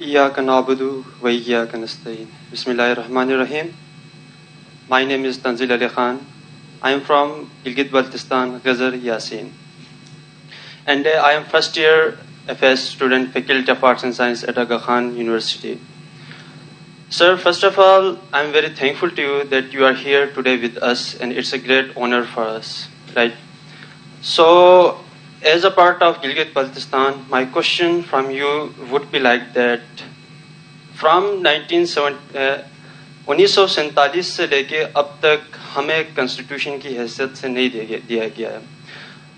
إياك نعبد وإياك نستعين. Bismillahirrahmanirrahim. My name is Tanzil Ali Khan. I am from Gilgit-Baltistan, Ghazar, Yasin. And I am first year FS student, Faculty of Arts and Science at Aga Khan University. Sir, first of all, I am very thankful to you that you are here today with us, and it's a great honor for us, right? So, as a part of Gilgit-Baltistan, my question from you would be like that. From 1947 سے لے کے اب تک ہمیں constitution کی حیثیت سے نہیں دیا گیا ہے.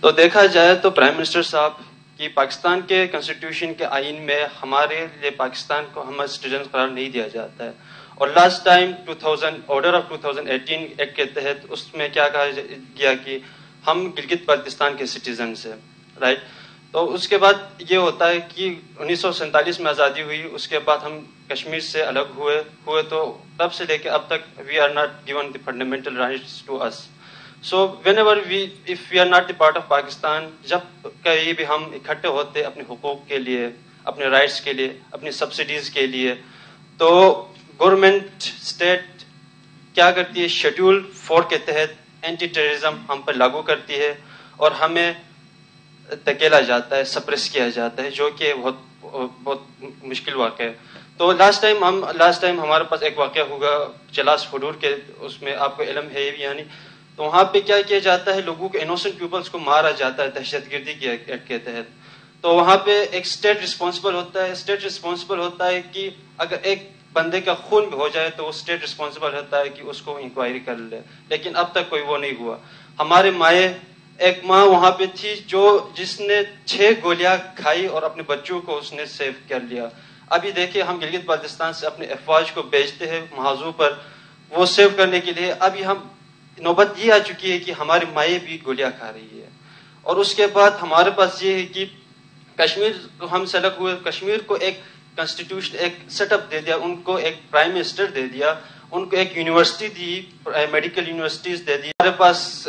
تو دیکھا جائے تو پرائم منسٹر صاحب کی پاکستان کے کنسٹیٹیوشن کے آئین میں ہمارے لیے پاکستان کو ہم سٹیزن قرار نہیں دیا جاتا ہے. اور last time 2000 order of 2018 act کے تحت اس میں کیا کہا گیا کہ ہم گلگت بلتستان کے سٹیزنس ہیں, رائٹ. تو اس کے بعد یہ ہوتا ہے کہ 1947 میں آزادی ہوئی, اس کے بعد ہم کشمیر سے الگ ہوئے تو تب سے لے کے اب تک we are not given the fundamental rights to us. So whenever if we are not the part of Pakistan, جب کہیں بھی ہم اکٹھے ہوتے اپنے حقوق کے لیے, اپنے رائٹس کے لیے, اپنی سبسڈیز کے لیے, تو گورنمنٹ اسٹیٹ کیا کرتی ہے, شیڈول 4 کے تحت اینٹی ٹیررزم ہم پر لاگو کرتی ہے اور ہمیں دھکیلا جاتا ہے, سپریس کیا جاتا ہے, جو کہ بہت مشکل واقع ہے. تو لاسٹ ٹائم ہمارے پاس ایک واقعہ ہوگا چلاس فڈور کے, اس میں آپ کو علم ہے یعنی, تو وہاں پہ کیا کیا جاتا ہے, لوگوں کو انوسنٹ پیپلس کو مارا جاتا ہے دہشت گردی کے ایکٹ کے تحت. تو وہاں پہ ایک اسٹیٹ رسپانسبل ہوتا ہے کہ اگر ایک بندے کا خون بھی ہو جائے تو وہ اسٹیٹ رسپانسبل ہوتا ہے کہ اس کو انکوائری کر لے, لیکن اب تک کوئی وہ نہیں ہوا. ہمارے ایک ماں وہاں پہ تھی جس نے 6 گولیاں کھائی اور اپنے بچوں کو اس نے سیو کر لیا. ابھی دیکھیں ہم گلگت بلتستان سے اپنے افواج کو بھیجتے ہیں محاذوں پر وہ سیو کرنے کے لیے. ابھی ہم نوبت یہ آ چکی ہے کہ ہماری مائیں بھی گولیاں کھا رہی ہے. اور اس کے بعد ہمارے پاس یہ ہے کہ کشمیر کو ہم سے الگ ہوئے, کشمیر کو ایک کنسٹیٹیوشن ایک سیٹ اپ دے دیا, ان کو ایک پرائم منسٹر دے دیا, ان کو ایک یونیورسٹی دی, میڈیکل یونیورسٹیز دے دی, ہمارے پاس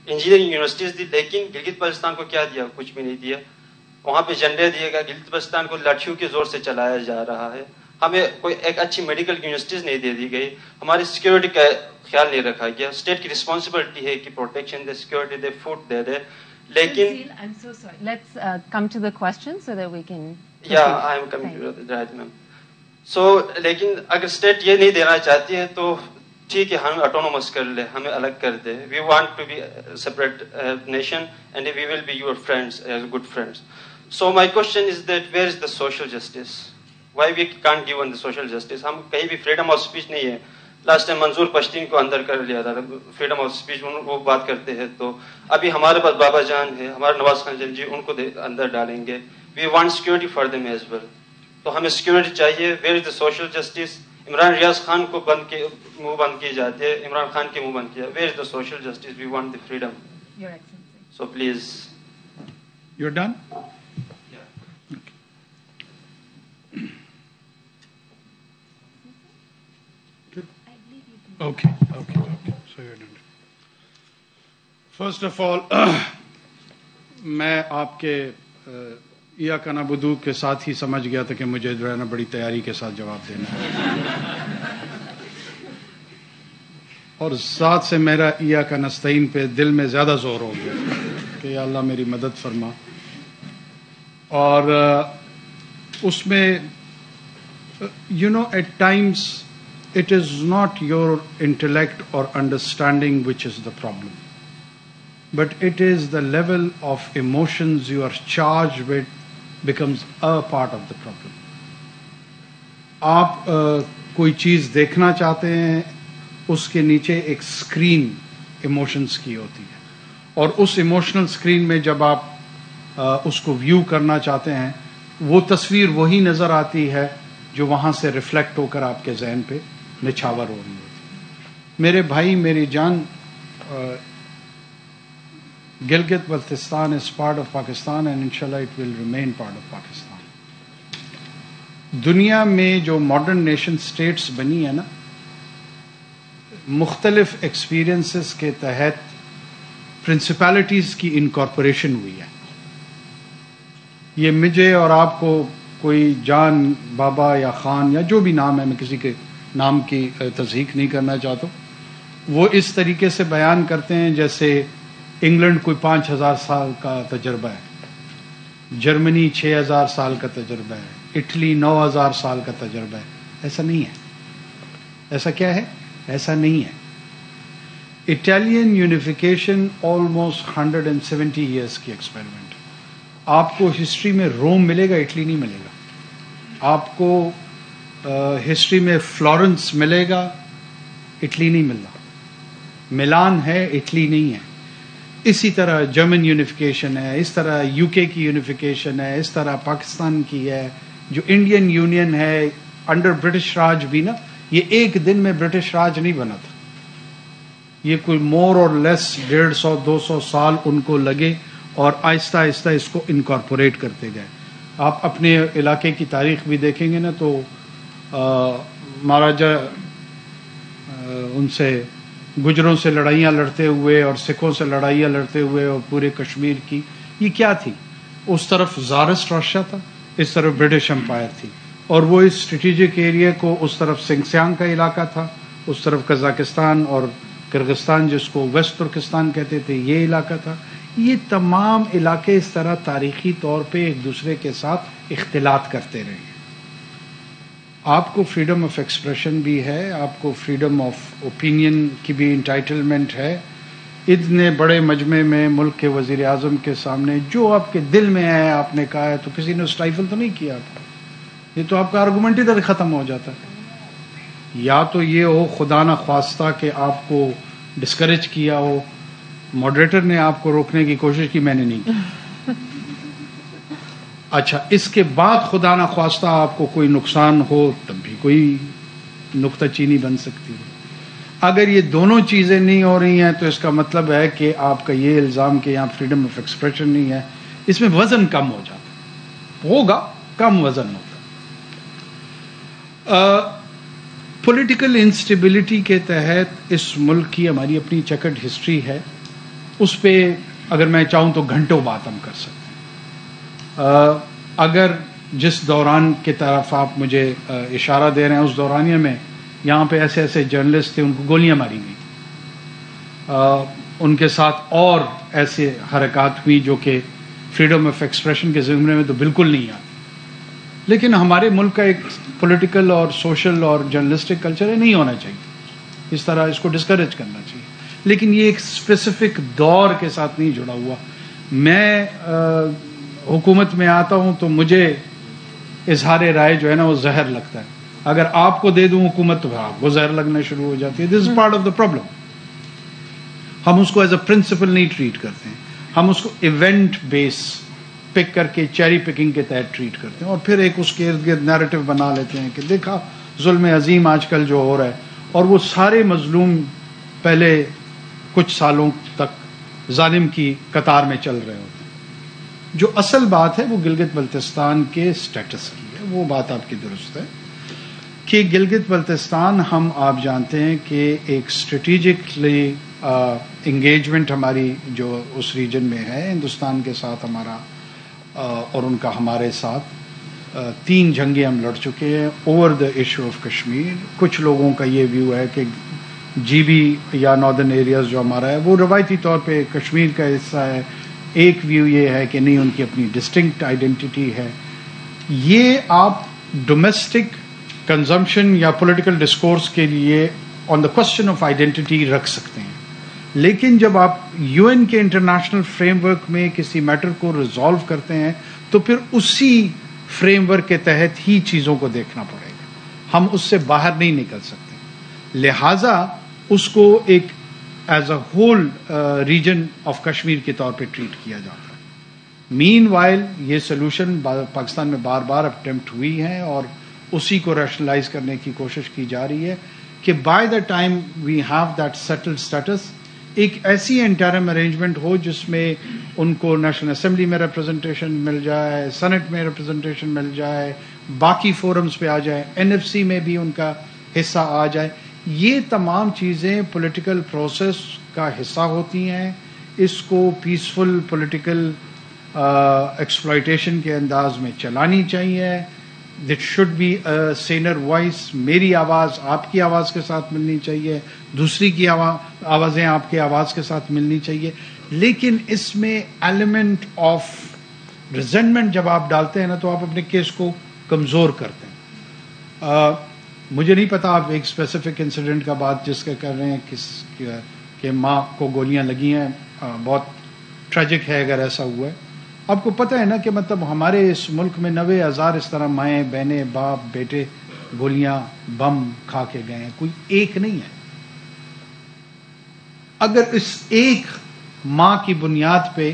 انجینئرنگ یونیورسٹیز دی, لیکن گلگت بلتستان کو کیا دیا, کچھ بھی نہیں دیا. وہاں پہ جھنڈے دیے گا, گلگت بلتستان کو لاٹھیوں کے زور سے چلایا جا رہا ہے. ہمیں کوئی ایک اچھی میڈیکل یونیورسٹیز نہیں دے دی گئی, ہماری سیکیورٹی کا خیال نہیں رکھا گیا. اسٹیٹ کی رسپانسبلٹی ہے کہ پروٹیکشن دے, سیکیورٹی دے, فوڈ دے دے, لیکن I'm so sorry. Let's come to the question so that we can. Yeah, I am coming to that, ma'am. So, لیکن اگر اسٹیٹ یہ نہیں دینا چاہتی ہے تو ٹھیک ہے, ہم آٹونومس کر لے, ہمیں الگ کر دے. We want to be separate nation and we will be your friends, good friends. So my question is that where is the social justice? Why we can't give on the social justice? ہم کہیں بھی freedom of speech نہیں ہے. Last time منظور پشتین کو اندر کر لیا تھا, freedom of speech وہ بات کرتے ہیں. تو ابھی ہمارے پاس بابا جان ہے, ہمارے نواز خان جی, ان کو اندر ڈالیں گے. We want security for them as well. تو ہمیں سیکورٹی چاہیے. Where is the social justice? Imran Riaz Khan کو منہ بند کی جاتی ہے, عمران خان کے منہ بند کیا. Where is the social justice? We want the freedom. So please. You done. Okay. So you're done. First of all, میں آپ کے ایاک نعبد کے ساتھ ہی سمجھ گیا تھا کہ مجھے جو ہے نا بڑی تیاری کے ساتھ جواب دینا ہے, اور ساتھ سے میرا ایاک نستعین پہ دل میں زیادہ زور ہو گیا کہ یا اللہ میری مدد فرما. اور اس میں at times it is not your intellect or understanding which is the problem, but it is the level of emotions you are charged with becomes a part of the problem. آپ کوئی چیز دیکھنا چاہتے ہیں, اس کے نیچے ایک اسکرین ایموشنز کی ہوتی ہے, اور اس ایموشنل اسکرین میں جب آپ اس کو ویو کرنا چاہتے ہیں, وہ تصویر وہی نظر آتی ہے جو وہاں سے ریفلیکٹ ہو کر آپ کے ذہن پہ نچھاور ہو رہی ہوتی. میرے بھائی, میری جان, Gilgit Baltistan is part of Pakistan and inshallah it will remain part of Pakistan. دنیا میں جو ماڈرن نیشن سٹیٹس بنی ہے نا, مختلف ایکسپیرینسز کے تحت پرنسپلٹیز کی انکارپوریشن ہوئی ہے. یہ مجھے اور آپ کو کوئی جان بابا یا خان یا جو بھی نام ہے، میں کسی کے نام کی تصحیح نہیں کرنا چاہتا ہوں، وہ اس طریقے سے بیان کرتے ہیں جیسے انگلینڈ کوئی 5000 سال کا تجربہ ہے، جرمنی 6000 سال کا تجربہ ہے، اٹلی 9000 سال کا تجربہ ہے. ایسا نہیں ہے. ایسا کیا ہے؟ ایسا نہیں ہے. اٹالین یونیفیکیشن آلموسٹ 170 ایئرس کی ایکسپیریمنٹ. آپ کو ہسٹری میں روم ملے گا، اٹلی نہیں ملے گا. آپ کو ہسٹری میں فلورنس ملے گا، اٹلی نہیں مل رہا. ملان ہے، اٹلی نہیں ہے. اسی طرح جرمن یونیفیکیشن ہے، اس طرح یو کے کی یونیفیکیشن ہے، اس طرح پاکستان کی ہے. جو انڈین یونین ہے انڈر برٹش راج بھی نا، یہ ایک دن میں برٹش راج نہیں بنا تھا. یہ کوئی مور اور لیس 150-200 سال ان کو لگے اور آہستہ آہستہ اس کو انکارپوریٹ کرتے گئے. آپ اپنے علاقے کی تاریخ بھی دیکھیں گے نا تو مہاراجا ان سے گجروں سے لڑائیاں لڑتے ہوئے اور سکھوں سے لڑائیاں لڑتے ہوئے اور پورے کشمیر کی یہ کیا تھی؟ اس طرف زارسٹ رشیا تھا، اس طرف برٹش امپائر تھی، اور وہ اس اسٹریٹجک ایریا کو اس طرف سنگسیانگ کا علاقہ تھا، اس طرف قزاقستان اور کرغستان جس کو ویسٹ ترکستان کہتے تھے یہ علاقہ تھا. یہ تمام علاقے اس طرح تاریخی طور پہ ایک دوسرے کے ساتھ اختلاط کرتے رہے. آپ کو فریڈم آف ایکسپریشن بھی ہے، آپ کو فریڈم آف اوپینین کی بھی انٹائٹلمنٹ ہے. اتنے بڑے مجمع میں ملک کے وزیر اعظم کے سامنے جو آپ کے دل میں ہے آپ نے کہا ہے، تو کسی نے اسٹائفل تو نہیں کیا تھا. یہ تو آپ کا آرگومنٹ ادھر ختم ہو جاتا ہے. یا تو یہ ہو خدا نہ خواستہ کہ آپ کو ڈسکریج کیا ہو، ماڈریٹر نے آپ کو روکنے کی کوشش کی، میں نے نہیں کی. اچھا، اس کے بعد خدا نہ خواستہ آپ کو کوئی نقصان ہو تب بھی کوئی نکتہ چینی بن سکتی ہے. اگر یہ دونوں چیزیں نہیں ہو رہی ہیں تو اس کا مطلب ہے کہ آپ کا یہ الزام کہ یہاں فریڈم آف ایکسپریشن نہیں ہے، اس میں وزن کم ہو جاتا ہوگا، کم وزن ہوتا. پولیٹیکل انسٹیبلٹی کے تحت اس ملک کی ہماری اپنی چیکرڈ ہسٹری ہے. اس پہ اگر میں چاہوں تو گھنٹوں بات ہم کر سکتے ہیں. اگر جس دوران کی طرف آپ مجھے اشارہ دے رہے ہیں اس دورانیہ میں یہاں پہ ایسے ایسے جرنلسٹ تھے، ان کو گولیاں ماری گئی، ان کے ساتھ اور ایسے حرکات ہوئی جو کہ فریڈم آف ایکسپریشن کے زمرے میں تو بالکل نہیں آتی. لیکن ہمارے ملک کا ایک پولیٹیکل اور سوشل اور جرنلسٹک کلچر ہے، نہیں ہونا چاہیے اس طرح، اس کو ڈسکریج کرنا چاہیے. لیکن یہ ایک اسپیسیفک دور کے ساتھ نہیں جڑا ہوا. میں حکومت میں آتا ہوں تو مجھے اظہار رائے جو ہے نا وہ زہر لگتا ہے. اگر آپ کو دے دوں حکومت تو آپ کو زہر لگنا شروع ہو جاتی ہے. This is part of the problem. ہم اس کو ایز اے پرنسپل نہیں ٹریٹ کرتے ہیں، ہم اس کو ایونٹ بیس پک کر کے چیری پکنگ کے تحت ٹریٹ کرتے ہیں، اور پھر ایک اس کے ارد گرد نیریٹو بنا لیتے ہیں کہ دیکھا ظلم عظیم آج کل جو ہو رہا ہے، اور وہ سارے مظلوم پہلے کچھ سالوں تک ظالم کی قطار میں چل رہے ہوتے ہیں. جو اصل بات ہے وہ گلگت بلتستان کے سٹیٹس کی ہے. وہ بات آپ کی درست ہے کہ گلگت بلتستان آپ جانتے ہیں کہ ایک اسٹریٹجکلی انگیجمنٹ ہماری جو اس ریجن میں ہے ہندوستان کے ساتھ ہمارا اور ان کا ہمارے ساتھ 3 جنگیں ہم لڑ چکے ہیں over the issue of Kashmir. کچھ لوگوں کا یہ ویو ہے کہ جی بی یا ناردرن ایریاز جو ہمارا ہے وہ روایتی طور پہ کشمیر کا حصہ ہے. ایک ویو یہ ہے کہ نہیں، ان کی اپنی ڈسٹنکٹ آئیڈینٹی ہے. یہ آپ ڈومیسٹک کنزمپشن یا پولیٹیکل ڈسکورس کے لیے آن دا کوسچن آف آئیڈینٹی رکھ سکتے ہیں، لیکن جب آپ یو این کے انٹرنیشنل فریم ورک میں کسی میٹر کو ریزالو کرتے ہیں تو پھر اسی فریم ورک کے تحت ہی چیزوں کو دیکھنا پڑے گا. ہم اس سے باہر نہیں نکل سکتے. لہٰذا اس کو ایک as a whole region of Kashmir کے طور پہ ٹریٹ کیا جاتا ہے. مین وائل یہ سولوشن پاکستان میں بار بار اٹیمپٹ ہوئی ہیں اور اسی کو ریشنلائز کرنے کی کوشش کی جا رہی ہے کہ by the time we have that settled status ایک ایسی انٹرم ارینجمنٹ ہو جس میں ان کو نیشنل اسمبلی میں ریپرزنٹیشن مل جائے، سینٹ میں ریپرزنٹیشن مل جائے، باقی فورمز پہ آ جائے، NFC میں بھی ان کا حصہ آ جائے. یہ تمام چیزیں پولیٹیکل پروسیس کا حصہ ہوتی ہیں. اس کو پیسفل پولیٹیکل ایکسپلائٹیشن کے انداز میں چلانی چاہیے. There should be a saner voice. میری آواز آپ کی آواز کے ساتھ ملنی چاہیے, دوسری کی آوازیں آپ کی آواز کے ساتھ ملنی چاہیے. لیکن اس میں ایلیمنٹ آف ریزنٹمنٹ جب آپ ڈالتے ہیں نا تو آپ اپنے کیس کو کمزور کرتے ہیں. مجھے نہیں پتا آپ ایک اسپیسیفک انسیڈنٹ کا بات جس کا کر رہے ہیں کہ ماں کو گولیاں لگی ہیں, بہت ٹریجک ہے اگر ایسا ہوا ہے. آپ کو پتہ ہے نا کہ مطلب ہمارے اس ملک میں 90,000 اس طرح مائیں بہنیں باپ بیٹے گولیاں بم کھا کے گئے ہیں, کوئی ایک نہیں ہے. اگر اس ایک ماں کی بنیاد پہ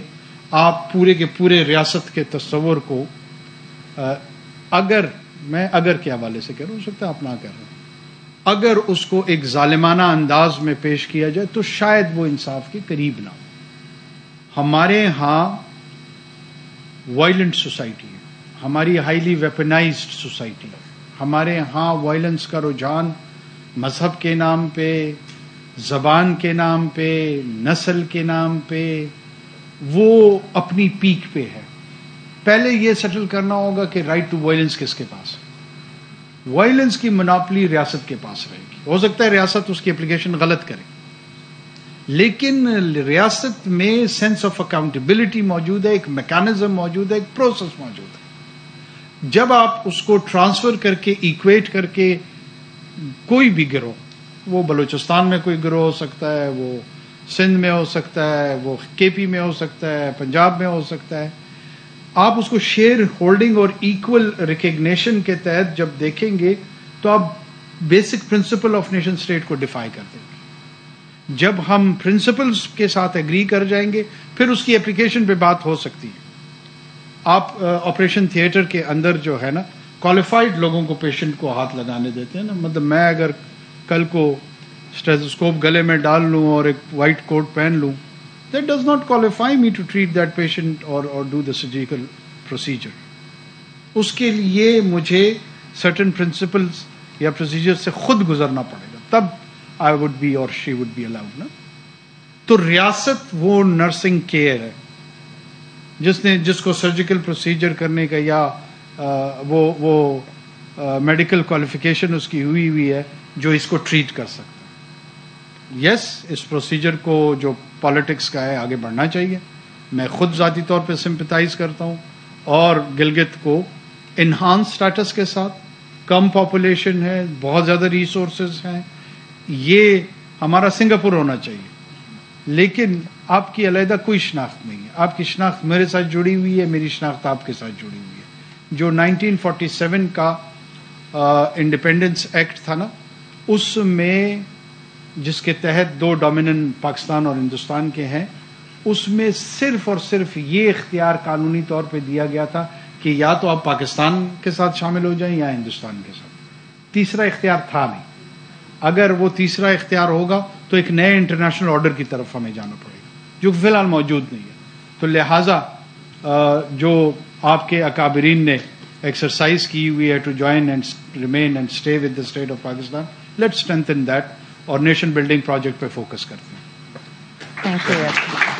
آپ پورے کے پورے ریاست کے تصور کو اگر کے حوالے سے کہہ رہا ہوں, ہو سکتا ہے آپ نہ کر رہے ہیں, اگر اس کو ایک ظالمانہ انداز میں پیش کیا جائے تو شاید وہ انصاف کے قریب نہ ہو. ہمارے ہاں وائلنٹ سوسائٹی ہے, ہماری ہائیلی ویپنائزڈ سوسائٹی ہے. ہمارے ہاں وائلنس کا رجحان مذہب کے نام پہ, زبان کے نام پہ, نسل کے نام پہ وہ اپنی پیک پہ ہے. پہلے یہ سیٹل کرنا ہوگا کہ رائٹ ٹو وائلنس کس کے پاس ہے. وائلنس کی مناپلی ریاست کے پاس رہے گی. ہو سکتا ہے ریاست اس کی اپلیکیشن غلط کرے, لیکن ریاست میں سینس آف اکاؤنٹیبلٹی موجود ہے, ایک میکانزم موجود ہے, ایک پروسیس موجود ہے. جب آپ اس کو ٹرانسفر کر کے ایکویٹ کر کے کوئی بھی گروہ, وہ بلوچستان میں کوئی گروہ ہو سکتا ہے, وہ سندھ میں ہو سکتا ہے, وہ کے پی میں ہو سکتا ہے, پنجاب میں ہو سکتا ہے, آپ اس کو شیئر ہولڈنگ اور ایکول ریکگنیشن کے تحت جب دیکھیں گے تو آپ basic principle of nation state کو ڈیفائی کر دیں گے. جب ہم پرنسپلز کے ساتھ ایگری کر جائیں گے پھر اس کی اپلیکیشن پہ بات ہو سکتی ہے. آپ آپریشن تھیٹر کے اندر جو ہے نا کوالیفائڈ لوگوں کو پیشنٹ کو ہاتھ لگانے دیتے ہیں نا. مطلب میں اگر کل کو اسٹیتھوسکوپ گلے میں ڈال لوں اور ایک وائٹ کوٹ پہن لوں, that does not qualify me to treat that patient or do the surgical procedure. اس کے لیے مجھے certain principles یا procedure سے خود گزرنا پڑے گا, تب I would be or she would be allowed. نا تو ریاست وہ نرسنگ کیئر ہے جس کو سرجیکل پروسیجر کرنے کا یا وہ میڈیکل کوالیفیکیشن اس کی ہوئی ہے جو اس کو ٹریٹ کر سکتا ہے. یس, اس پروسیجر کو جو پالیٹکس کا ہے آگے بڑھنا چاہیے. میں خود ذاتی طور پہ سمپیتائز کرتا ہوں, اور گلگت کو انہانس سٹیٹس کے ساتھ, کم پاپولیشن ہے, بہت زیادہ ریسورسز ہیں, یہ ہمارا سنگاپور ہونا چاہیے. لیکن آپ کی علیحدہ کوئی شناخت نہیں ہے. آپ کی شناخت میرے ساتھ جڑی ہوئی ہے, میری شناخت آپ کے ساتھ جڑی ہوئی ہے. جو 1947 کا انڈیپینڈنس ایکٹ تھا نا, اس میں جس کے تحت 2 ڈومیننٹ پاکستان اور ہندوستان کے ہیں, اس میں صرف اور صرف یہ اختیار قانونی طور پہ دیا گیا تھا کہ یا تو آپ پاکستان کے ساتھ شامل ہو جائیں یا ہندوستان کے ساتھ. تیسرا اختیار تھا نہیں. اگر وہ تیسرا اختیار ہوگا تو ایک نئے انٹرنیشنل آرڈر کی طرف ہمیں جانا پڑے گا جو فی الحال موجود نہیں ہے. تو لہٰذا جو آپ کے اکابرین نے ایکسرسائز کی ہوئی ہے to join and remain and stay with the state of Pakistan, let's strengthen that اور نیشن بلڈنگ پروجیکٹ پہ فوکس کرتے ہیں. Thank you.